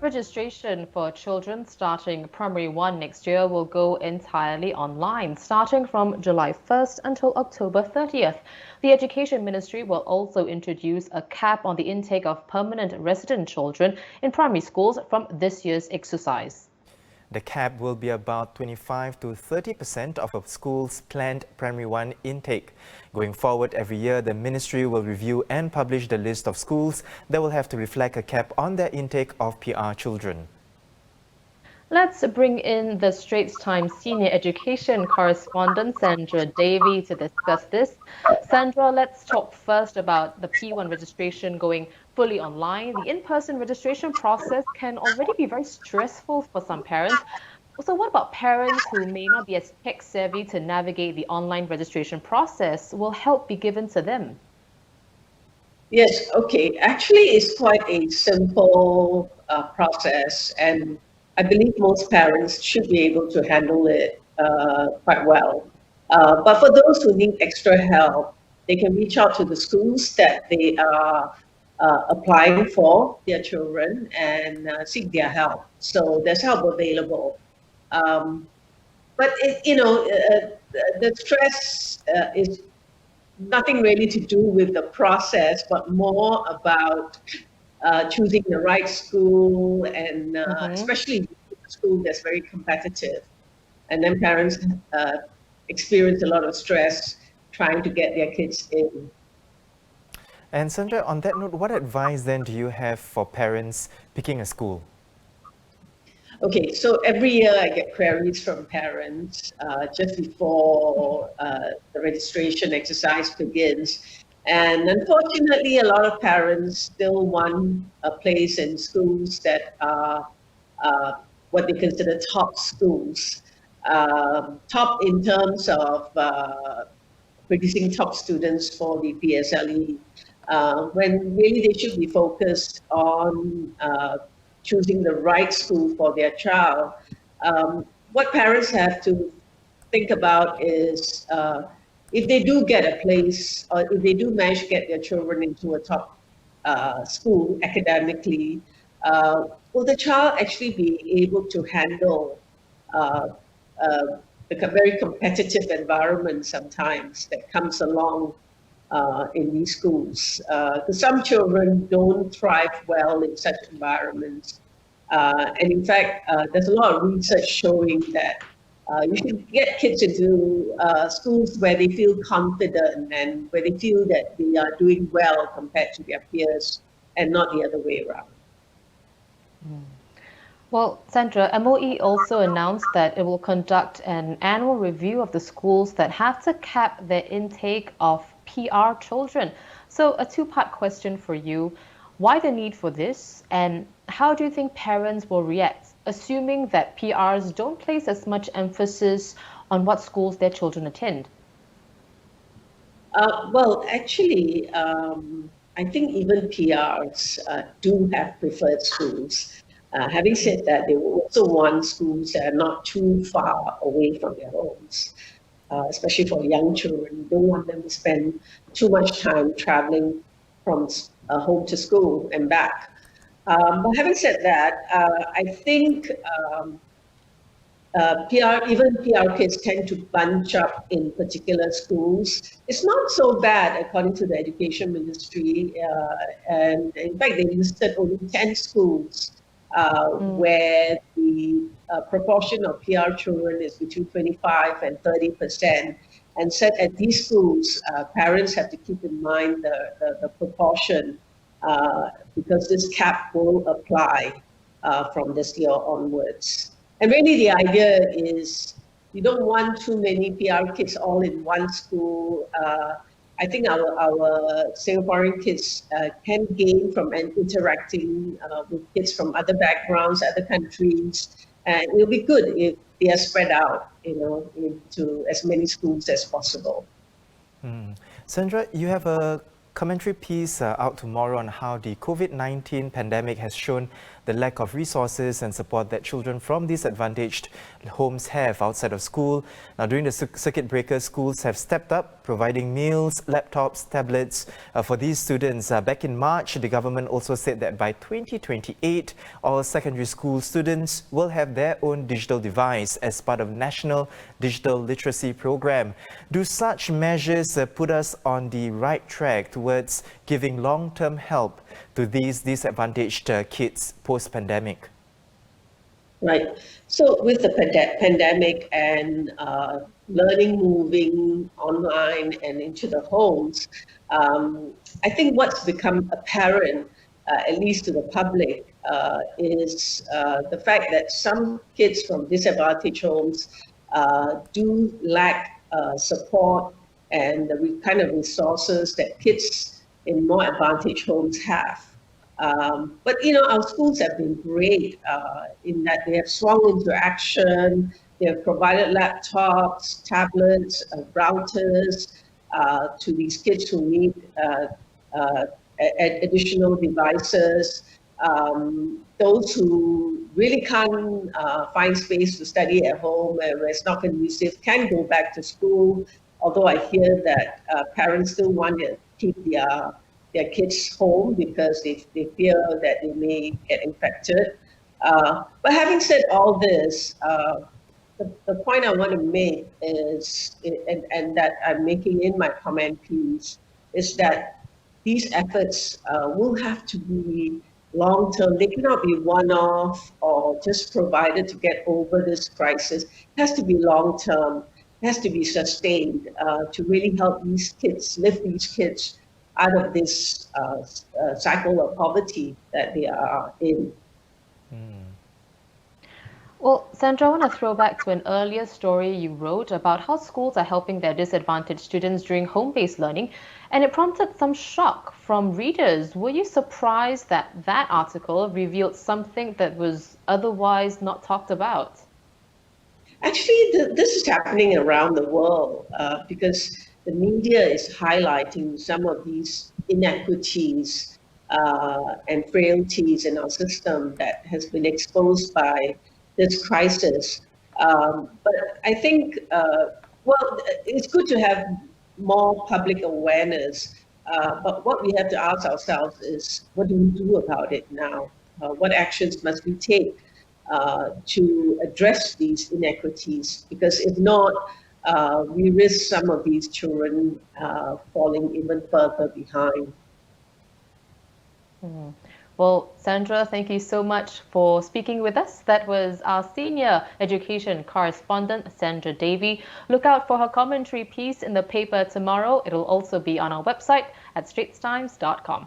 Registration for children starting Primary 1 next year will go entirely online, starting from July 1st until October 30th. The Education Ministry will also introduce a cap on the intake of permanent resident children in primary schools from this year's exercise. The cap will be about 25 to 30% of a school's planned Primary 1 intake. Going forward, every year, the ministry will review and publish the list of schools that will have to reflect a cap on their intake of PR children. Let's bring in the Straits Times senior education correspondent Sandra Davy to discuss this. Sandra, let's talk first about the P1 registration going fully online. The in-person registration process can already be very stressful for some parents. So what about parents who may not be as tech savvy to navigate the online registration process? Will help be given to them? Yes, okay. Actually, it's quite a simple process, and I believe most parents should be able to handle it quite well. But for those who need extra help, they can reach out to the schools that they are applying for their children and seek their help. So there's help available. Um, but the stress is nothing really to do with the process, but more about choosing the right school and especially a school that's very competitive. And then parents experience a lot of stress trying to get their kids in. And Sandra, on that note, what advice then do you have for parents picking a school? Okay, so every year I get queries from parents just before the registration exercise begins. And unfortunately, a lot of parents still want a place in schools that are what they consider top schools. Top in terms of producing top students for the PSLE, when really they should be focused on choosing the right school for their child. What parents have to think about is if they do get a place, or if they do manage to get their children into a top school academically, will the child actually be able to handle the very competitive environment sometimes that comes along in these schools? Because some children don't thrive well in such environments. And in fact, there's a lot of research showing that you should get kids into schools where they feel confident and where they feel that they are doing well compared to their peers and not the other way around. Well, Sandra, MOE also announced that it will conduct an annual review of the schools that have to cap their intake of PR children. So a two-part question for you. Why the need for this? And how do you think parents will react, assuming that PRs don't place as much emphasis on what schools their children attend? Well, actually, I think even PRs do have preferred schools. Having said that, they will also want schools that are not too far away from their homes, especially for young children. You don't want them to spend too much time traveling from home to school and back. But having said that, I think even PR kids tend to bunch up in particular schools. It's not so bad, according to the Education Ministry. And in fact, they listed only 10 schools where the proportion of PR children is between 25 and 30%. And said at these schools, parents have to keep in mind the proportion because this cap will apply from this year onwards. And really the idea is you don't want too many PR kids all in one school. I think our Singaporean kids can gain from interacting with kids from other backgrounds, other countries, and it'll be good if they are spread out, into as many schools as possible. Sandra, you have a commentary piece out tomorrow on how the COVID-19 pandemic has shown the lack of resources and support that children from disadvantaged homes have outside of school. Now, during the circuit breaker, schools have stepped up, providing meals, laptops, tablets for these students. Back in March, the government also said that by 2028, all secondary school students will have their own digital device as part of National Digital Literacy Program. Do such measures put us on the right track towards giving long-term help to these disadvantaged kids post-pandemic? Right. So with the pandemic and learning moving online and into the homes, I think what's become apparent, at least to the public, is the fact that some kids from disadvantaged homes do lack support and the kind of resources that kids in more advantaged homes have. But our schools have been great in that they have swung into action. They have provided laptops, tablets, routers to these kids who need additional devices. Those who really can't find space to study at home and where it's not conducive can go back to school. Although I hear that parents still want to keep their kids home because they fear that they may get infected. But having said all this, the point I want to make is, and that I'm making in my comment piece, is that these efforts will have to be long-term. They cannot be one-off or just provided to get over this crisis. It has to be long-term. It has to be sustained to really help these kids, lift these kids out of this cycle of poverty that they are in. Well, Sandra, I want to throw back to an earlier story you wrote about how schools are helping their disadvantaged students during home-based learning, and it prompted some shock from readers. Were you surprised that that article revealed something that was otherwise not talked about? Actually, this is happening around the world because the media is highlighting some of these inequities and frailties in our system that has been exposed by this crisis. But I think, it's good to have more public awareness. But what we have to ask ourselves is, what do we do about it now? What actions must we take to address these inequities? Because if not, we risk some of these children falling even further behind. Well, Sandra, thank you so much for speaking with us. That was our senior education correspondent, Sandra Davy. Look out for her commentary piece in the paper tomorrow. It'll also be on our website at straitstimes.com.